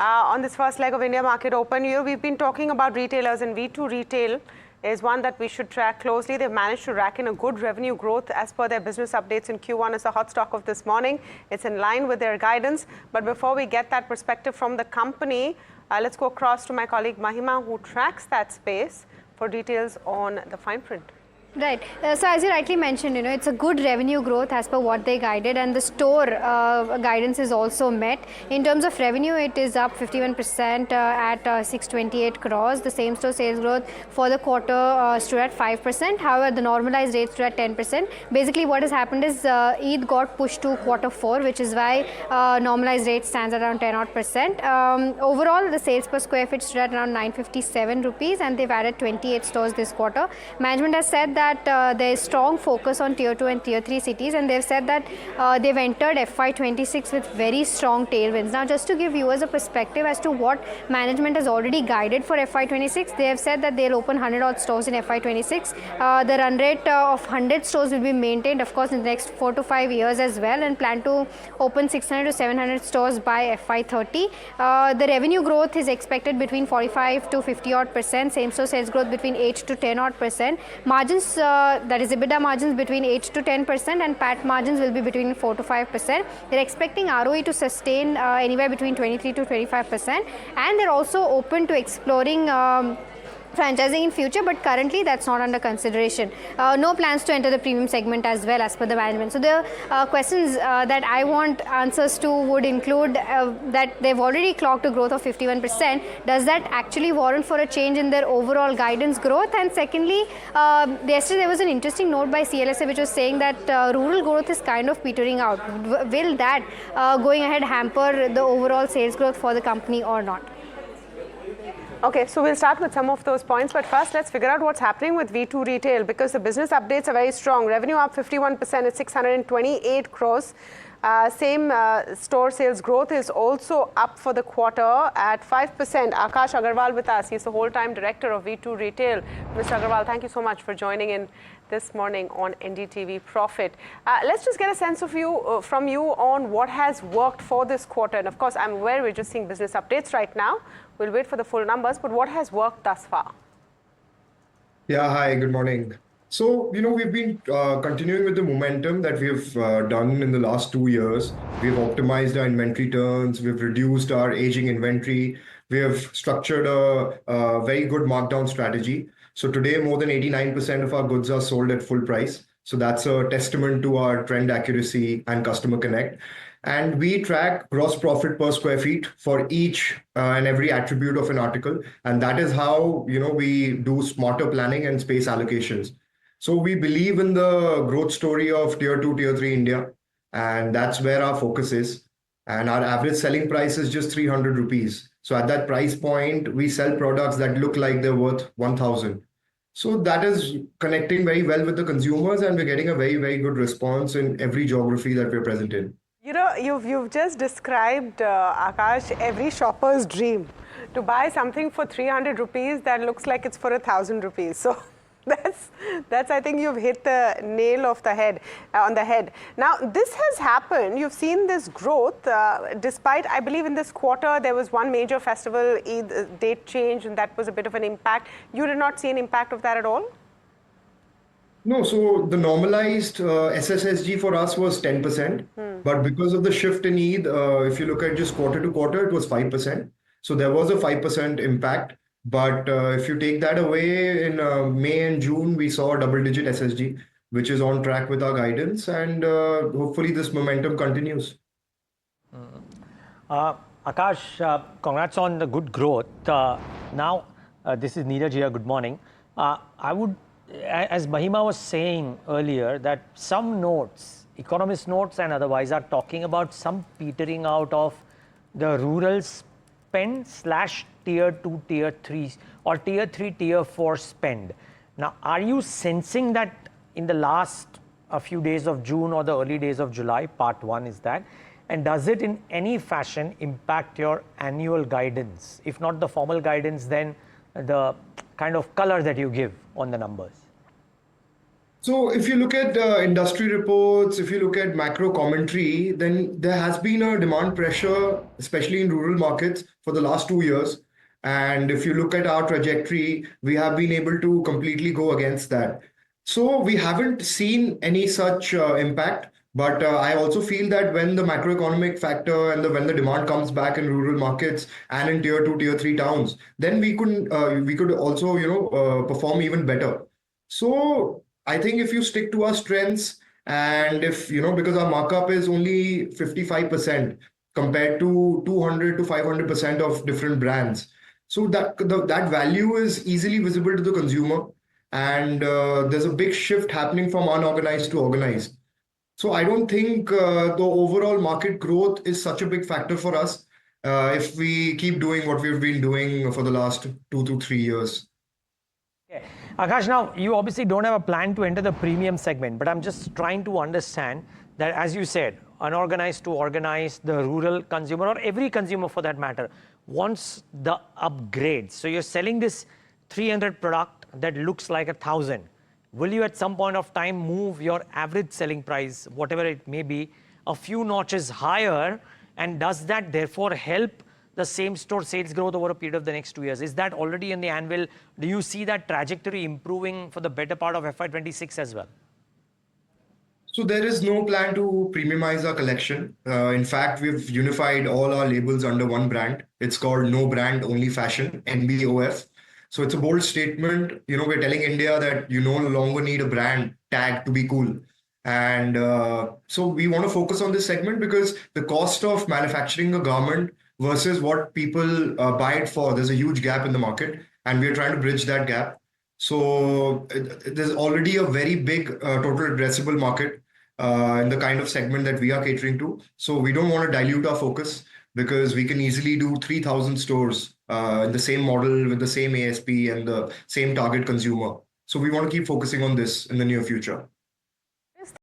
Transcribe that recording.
On this first leg of India Market Open. We've been talking about retailers, and V2 Retail is one that we should track closely. They've managed to rack in a good revenue growth as per their business updates in Q1 as a hot stock of this morning. It's in line with their guidance. But before we get that perspective from the company, let's go across to my colleague Mahima, who tracks that space for details on the fine print. Right. So as you rightly mentioned, it's a good revenue growth as per what they guided, and the store guidance is also met. In terms of revenue, it is up 51% at 628 crores. The same store sales growth for the quarter stood at 5%. However, the normalized rate stood at 10%. Basically, what has happened is Eid got pushed to Q4, which is why normalized rate stands at around 10%. Overall, the sales per square feet stood at around 957 rupees, and they've added 28 stores this quarter. Management has said that there is strong focus on tier 2 and tier 3 cities, and they've said that they've entered FY26 with very strong tailwinds. Now, just to give viewers a perspective as to what management has already guided for FY26, they have said that they'll open 100 odd stores in FY26. The run rate of 100 stores will be maintained, of course, in the next 4 to 5 years as well, and plan to open 600 to 700 stores by FY30. The revenue growth is expected between 45 to 50 odd percent. Same store sales growth between 8 to 10 odd percent. Margins, that is EBITDA margins between 8 to 10%, and PAT margins will be between 4 to 5%. They're expecting ROE to sustain anywhere between 23 to 25%, and they're also open to exploring franchising in future, but currently that's not under consideration. No plans to enter the premium segment as well as per the management. So the questions that I want answers to would include that they've already clocked a growth of 51%. Does that actually warrant for a change in their overall guidance growth? And secondly, yesterday there was an interesting note by CLSA which was saying that rural growth is kind of petering out. Will that going ahead hamper the overall sales growth for the company or not? Okay, so we'll start with some of those points, but first let's figure out what's happening with V2 Retail, because the business updates are very strong. Revenue up 51% at 628 crores. Same store sales growth is also up for the quarter at 5%. Akash Agarwal with us. He's the whole-time director of V2 Retail. Mr. Agarwal, thank you so much for joining in this morning on NDTV Profit. Let's just get a sense of from you on what has worked for this quarter. And of course, I'm aware we're just seeing business updates right now. We'll wait for the full numbers, but what has worked thus far? Yeah, hi, good morning. So, we've been continuing with the momentum that we've done in the last 2 years. We've optimized our inventory turns, we've reduced our aging inventory, we have structured a very good markdown strategy. So today, more than 89% of our goods are sold at full price. So that's a testament to our trend accuracy and customer connect. And we track gross profit per square feet for each and every attribute of an article. And that is how, we do smarter planning and space allocations. So we believe in the growth story of tier 2, tier 3 India. And that's where our focus is. And our average selling price is just 300 rupees. So at that price point, we sell products that look like they're worth 1,000. So that is connecting very well with the consumers, and we're getting a very, very good response in every geography that we're present in. You've just described, Akash, every shopper's dream to buy something for 300 rupees that looks like it's for 1,000 rupees. So that's I think you've hit the nail on the head. Now, this has happened. You've seen this growth despite, I believe, in this quarter there was one major festival Eid date change, and that was a bit of an impact. You did not see an impact of that at all? No, so the normalized SSSG for us was 10%, but because of the shift in Eid, if you look at just quarter to quarter, it was 5%. So there was a 5% impact. But if you take that away, in May and June, we saw a double-digit SSG, which is on track with our guidance, and hopefully this momentum continues. Akash, congrats on the good growth. Now, this is Neeraj here. Good morning. I would, as Mahima was saying earlier, that some notes, economist notes and otherwise, are talking about some petering out of the rural spend / tier 2, tier 3 or tier 3, tier 4 spend. Now, are you sensing that in the last a few days of June or the early days of July? Part one is that. And does it in any fashion impact your annual guidance? If not the formal guidance, then the kind of color that you give on the numbers? So if you look at industry reports, if you look at macro commentary, then there has been a demand pressure, especially in rural markets, for the last 2 years. And if you look at our trajectory, we have been able to completely go against that. So we haven't seen any such impact. But I also feel that when the macroeconomic factor and when the demand comes back in rural markets and in tier two, tier three towns, then we could also perform even better. So I think if you stick to our strengths and if, because our markup is only 55% compared to 200 to 500% of different brands. So that value is easily visible to the consumer. And there's a big shift happening from unorganized to organized. So I don't think the overall market growth is such a big factor for us if we keep doing what we've been doing for the last 2 to 3 years. Okay. Akash, now you obviously don't have a plan to enter the premium segment, but I'm just trying to understand that, as you said, unorganized to organized, the rural consumer or every consumer for that matter wants the upgrade. So you're selling this 300 product that looks like 1,000. Will you at some point of time move your average selling price, whatever it may be, a few notches higher? And does that therefore help the same store sales growth over a period of the next 2 years? Is that already in the anvil? Do you see that trajectory improving for the better part of FY26 as well? So there is no plan to premiumize our collection. In fact, we've unified all our labels under one brand. It's called No Brand Only Fashion, NBOF. So it's a bold statement. We're telling India that you no longer need a brand tag to be cool. And so we want to focus on this segment because the cost of manufacturing a garment versus what people buy it for, there's a huge gap in the market, and we're trying to bridge that gap. So there's already a very big total addressable market in the kind of segment that we are catering to. So we don't want to dilute our focus because we can easily do 3,000 stores in the same model with the same ASP and the same target consumer. So we want to keep focusing on this in the near future.